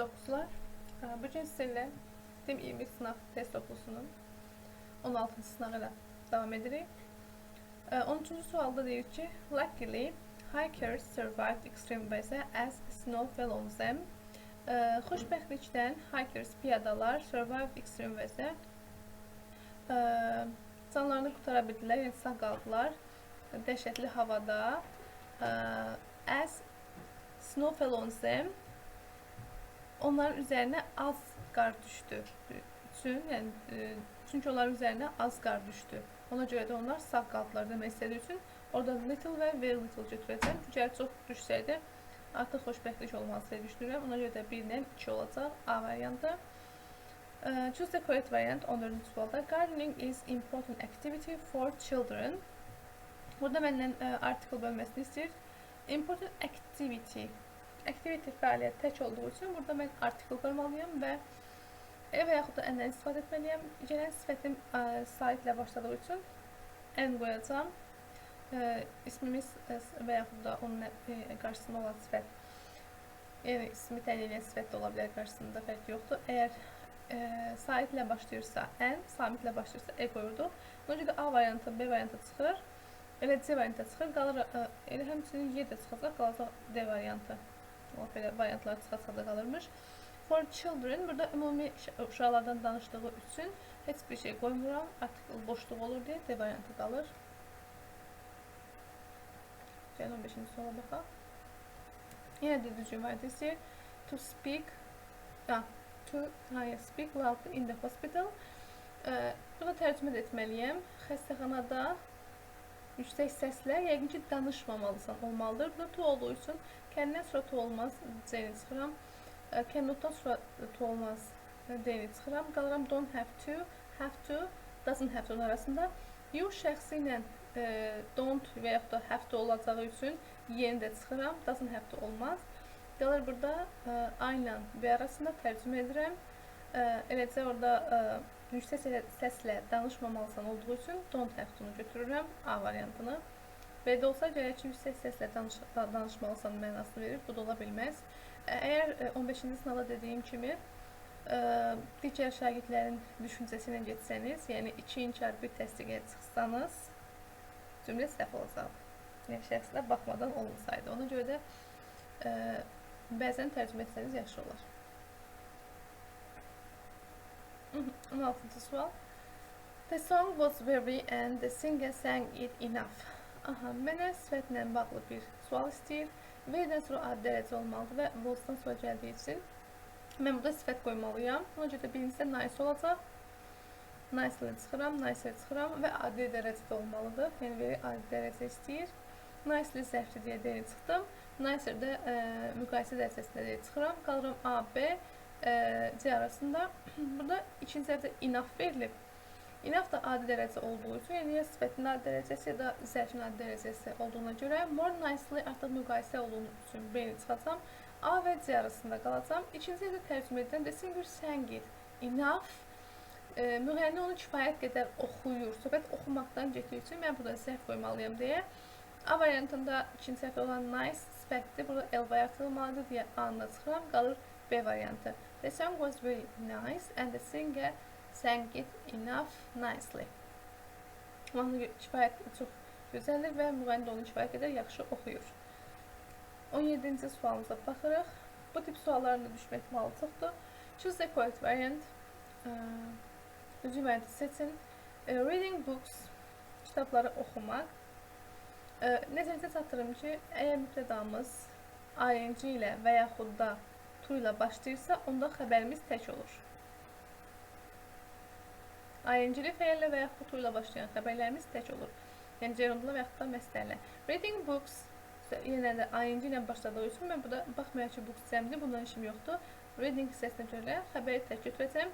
9'lar. Bugün sizinle Dim 20 sınav test toplusunun 16. sınağı ilə davam edirik. 13. sualda deyir ki, luckily, hikers survived extreme weather as snow fell on them. Xoşbəxtlikdən hikers, piyadalar survived extreme weather. Canlarını qutara bildilər, yəni sağ qaldılar. Dəhşətli havada as snow fell on them. Onların üzərinə az qar düşdü. Çünki onların üzərinə az qar düşdü. Ona görə də onlar sağ qaldılar demək istədiyi üçün orada little və very little götürəcəm. Çünki əgər çox düşsəydi artıq xoşbəxtlik olmaz deyə düşünürəm. Ona görə də 1 ilə 2 olacaq. A variantı. Choose the correct variant 14-cü sualda. Gardening is important activity for children. Burada məndən article bölməsini istəyir. Important activity. Activity fəaliyyət tək olduğu üçün burada mən article qoymalıyam və və yaxud da ən-dən istifadə etməliyəm. Gələn sifətim sait ilə başladığı üçün ən qoyacağım. İsmimiz və yaxud da onun qarşısında olan sifət. Yəni ismi təyin edən sifət də ola bilər, qarşısında fərq yoxdur. Əgər sait ilə başlayırsa ən, samit ilə başlayırsa e qoyurduq. Ona görə A variantı B variantı çıxır. Elə C variantı çıxır. Qalır, elə həmçinin Y də çıxacaq, qalacaq D variantı. Belə variantlar çıxa-çıxa da qalırmış. For children, burada ümumi uşaqlardan danışdığı üçün heç bir şey qoymuram. Artikel boşluq olur deyə D variantı qalır. Gəlin 15-ci suala baxaq. Yenə də düzgün variantı istəyir. To speak loudly in the hospital. Burada tərcümə etməliyəm. Xəstəxanada yüksək səslə, yəqin ki, danışmamalısan olmalıdır. Burada to olduğu üçün kendindən sonra to olmaz C-ni çıxıram. Cannotdan sonra to olmaz D-ni çıxıram. Qalıram don't have to, doesn't have to arasında. You şəxsi ilə don't və yaxud da have to olacağı üçün yeni də çıxıram. Doesn't have to olmaz. Qalır burada A ilə B arasında tərcümə edirəm. Eləcə orada yüksək səslə danışmamalısan olduğu üçün don't have to-nu götürürəm A variantını. B-də olsa gərək ki, yüksək səslə danışmalısan mənasını verir. Bu da ola bilməz. Əgər 15-ci sınavda dediyim kimi digər şagirdlərin düşüncəsi ilə getsəniz, yəni 2 inkar 1 təsdiqə çıxsanız, cümlə səhv olacaq. Yəni şəxslər baxmadan olunsaydı. Ona görə də bəzən tərcümə etsəniz yaxşı olar. 16-cı sual. The song was very and the singer sang it enough. Mənə sifətlə bağlı bir sual istəyir. V-dən sonra ad dərəcə olmalıdır və was-dan sonra gəldiyi üçün mən burada sifət qoymalıyam. Ona görə də birincisi nice olacaq. Nice-lə çıxıram, nice-lə çıxıram və adi dərəcədə olmalıdır. Yəni veri adi dərəcə istəyir. Nice-lə zərfli deyə deyəni çıxdım. Nice-də müqayisə dərəcəsində deyə çıxıram. Qalıram A, B, C arasında. Burada ikinci dərəcə enough verilib. Enough da adi dərəcə olduğu üçün, yəni ya sifətin adi dərəcəsi ya da zərfin adi dərəcəsi olduğuna görə more nicely artıq müqayisə olduğu üçün B-ni çıxacam. A və C arasında qalacam. İkinci də tərcümə edən the singer sang it enough. Müğənni onu kifayət qədər oxuyur. Söhbət oxumaqdan getdiyi üçün mən burada səhv qoymalıyam deyə. A variantında ikinci səhv olan nice sifətdir. Burada L variantı olmalıdır deyə A-nda çıxıram. Qalır B variantı. The song was very nice and the singer sang it enough nicely. Mahnı kifayət çox gözəldir və müğənni onu kifayət qədər yaxşı oxuyur. 17-ci sualımıza baxırıq. Bu tip sualların da düşmə ehtimalı çoxdur. Choose the correct variant. Düzgün variantı seçin. Reading books, kitabları oxumaq. Nəzərinizə çatdırım ki, əgər mübtədamız ing ilə və yaxud da to ilə başlayırsa, onda xəbərimiz tək olur. ING-li fəillə və yaxud to ilə başlayan xəbərlərimiz tək olur. Yəni gerundla və yaxud da məslərlə. Reading books yenə də ING ilə başladığı üçün mən burada baxmayaq ki, books cəmdir, bundan işim yoxdur. Reading hissəsinə görə xəbəri tək götürəcəm.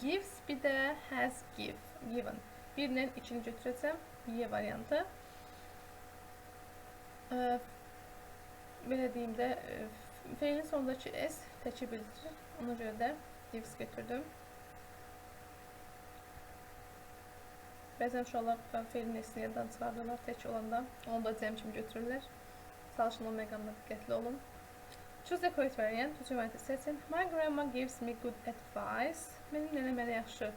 Gives, bir də has given. 1 ilə 2-ni götürəcəm. Y variantı. Belə deyim də, feilin sonundakı S təki bildirir. Ona görə də gives götürdüm. Bəzən uşaqlar feilin nesini yaddan çıxardırlar tək olanda. Onu da cəm kimi götürürlər. Çalışın o məqamda diqqətli olun. Choose the correct variant. Düzgün variantı seçin. My grandma gives me good advice. Mənim nənəm mənə yaxşı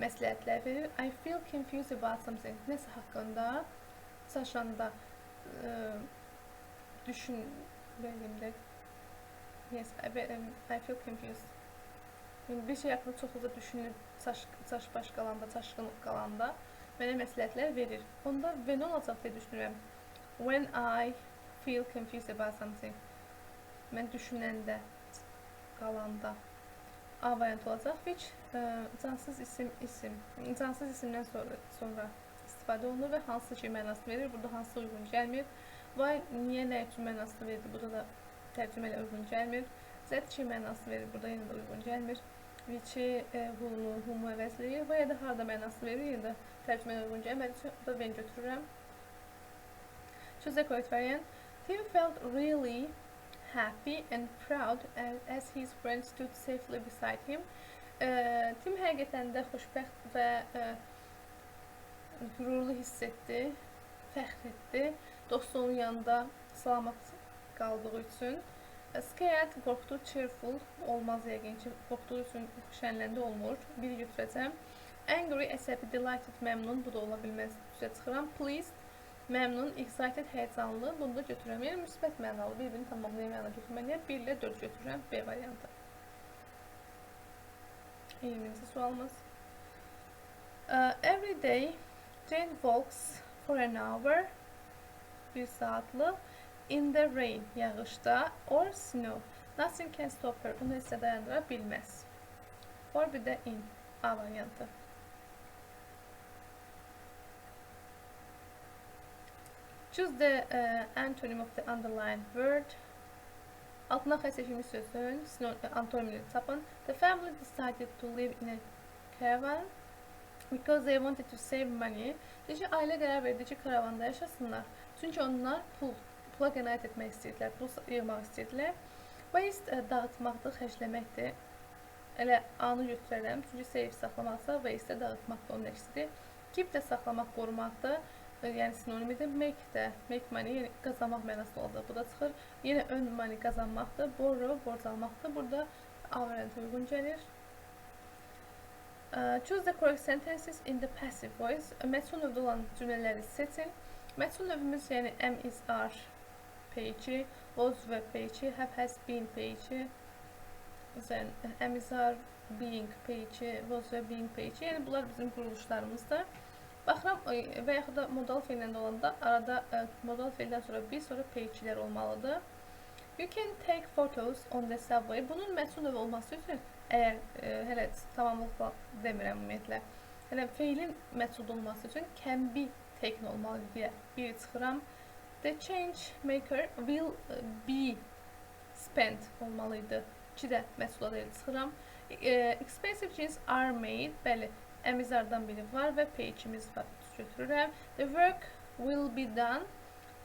məsləhətlər verir. I feel confused about something. Nəsə haqqında çaşanda düşün bölümdə. Yes, I feel confused. Yəni bir şey haqqında çox da düşünüb çaş-baş qalanda, çaşqın qalanda mənə məsləhətlər verir. Onda və nə olacaq deyə düşünürəm. When I feel confused about something. Mən düşünəndə, qalanda A variant olacaq. Which cansız isimdən sonra istifadə olunur və hansı şey mənasını verir. Burada hansı uyğun gəlmir. Why, niyə, nə üçün mənasını verir. Burada da tərcümə ilə uyğun gəlmir. Z şey mənasını verir. Burada yenə də uyğun gəlmir. Which-i, bunu, humu əvəzləyir. Və ya da harda mənasını verir. Yenə də tərcümə ilə uyğun gəlmir. Burada ben götürürəm. Choose the correct variant. Tim felt really happy and proud as his friend stood safely beside him. Tim həqiqətən də xoşbəxt və qürurlu hiss etdi, fəxr etdi. Dostu onun yanında salamat qaldığı üçün. Scared, qorxdu, cheerful olmaz yəqin ki, qorxduğu üçün şənləndi olmur. Biri götürəcəm. Angry, əsəbi, delighted, məmnun, bu da ola bilməz. Düzə çıxıram. Pleased, məmnun, excited, həyəcanlı, bunu da götürürəm. Yəni, müsbət mənalı, bir-birini tamamlayan məna götürməliyəm. 1 ilə 4 götürürəm, B variantı. 20-ci sualımız. Every day, Jane walks for an hour, 1 saatlıq, in the rain, yağışda, or snow. Nothing can stop her, bunu isə dayandıra bilməz. Or bir də in, A variantı. Choose the antonym of the underlined word. Altına xətt seçilmiş sözün antonimini tapın. The family decided to live in a caravan because they wanted to save money. Çünki ailə qərar verdi ki, karavanda yaşasınlar. Çünki onlar pula qənaət etmək istəyirdilər, pul yığmaq istəyirdilər. Waste dağıtmaqdır, xərcləməkdir. Elə anı götürərəm, çünki save saxlamaqsa, waste dağıtmaqdır, onun əksidir. Keep də saxlamaq, qorumaqdır. Yəni sinonimidir. Make də, make money, yəni qazanmaq mənasında olacaq. Bu da çıxır. Yenə earn money qazanmaqdır. Borrow, borc almaqdır. Burada A variantı uyğun gəlir. Choose the correct sentences in the passive voice. Məchul növdə olan cümlələri seçin. Məchul növümüz yəni am, is, are page, was və page, have, has, been page. Am, is, are, being page, was və being page. Yəni bunlar bizim quruluşlarımızdır. Baxıram və yaxud da modal feillə olanda arada modal feildən sonra bir sonra page-lər olmalıdır. You can take photos on the subway. Bunun məchul növü olması üçün əgər hələ tamamlıqla demirəm ümumiyyətlə. Hələ feilin məchul olması üçün can be taken olmalı deyə biri çıxıram. The change maker will be spent olmalıydı. 2 də məchul deyil çıxıram. Expensive jeans are made. Bəli. Əmizardan biri var və page'imiz var. Götürürəm. The work will be done.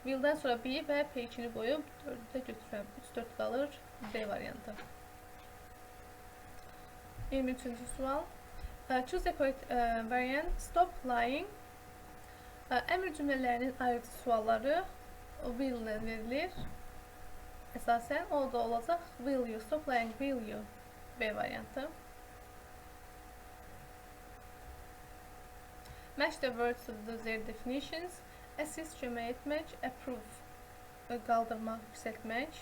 Will'dən sonra be və page'ini qoyub 4-də götürürəm. 3-4 qalır. B variantı. 23-cü sual. Choose the correct variant. Stop lying. Əmr cümlələrinin ayrıcı sualları will ilə verilir. Əsasən o da olacaq. Will you? Stop lying. Will you? B variantı. Match the words to their definitions. Assist, kömək etmək. Approve, qaldırmaq, yüksəltmək.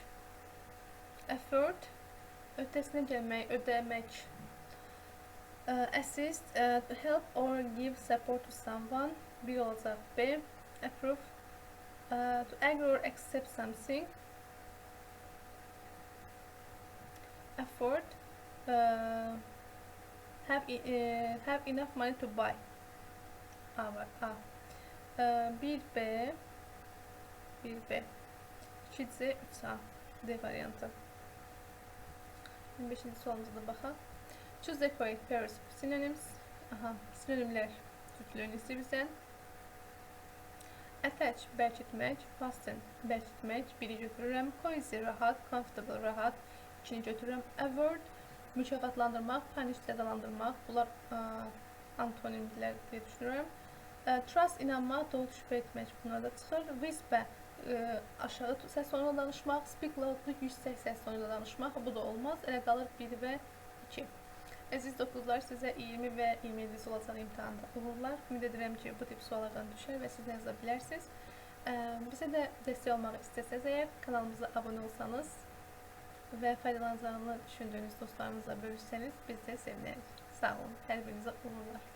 Effort, ötəsinə gəlmək, ödəmək. Assist, to help or give support to someone. Bir olacaq B. Approve, to agree or accept something. Afford, have enough money to buy. A var. A. 1B 1B 2C 3A D variantı. 25-ci sualımıza da baxaq. Choose the correct pairs of synonyms. Aha, sinonimlər cütlüyünü istəyir bizdən. Attach, bərkitmək. Fasten, bərkitmək. Biri götürürəm. Cozy, rahat. Comfortable, rahat. İkini götürürəm. Award, mükafatlandırmaq. Punish, cəzalandırmaq. Bunlar antonimlər deyə düşünürəm. Trust, inanmaq, doğru şübhə etmək. Bunlar da çıxır. Whisper, aşağı səs tonuyla danışmaq, speak loudly yüksək səs tonuyla danışmaq, bu da olmaz. Elə qalır 1 və 2. Əziz 9-lar, sizə 20 və 27 suallar imtahanda uğurlar. Ümid edirəm ki, bu tip suallardan düşər və siz yaza bilərsiniz. Bizə də dəstək olmaq istəsəz əgər, kanalımıza abunə olsanız və faydalanacağını düşündüyünüz dostlarınızla bölüşsəniz, biz də sevinərik. Sağ olun, hər birinizə uğurlar.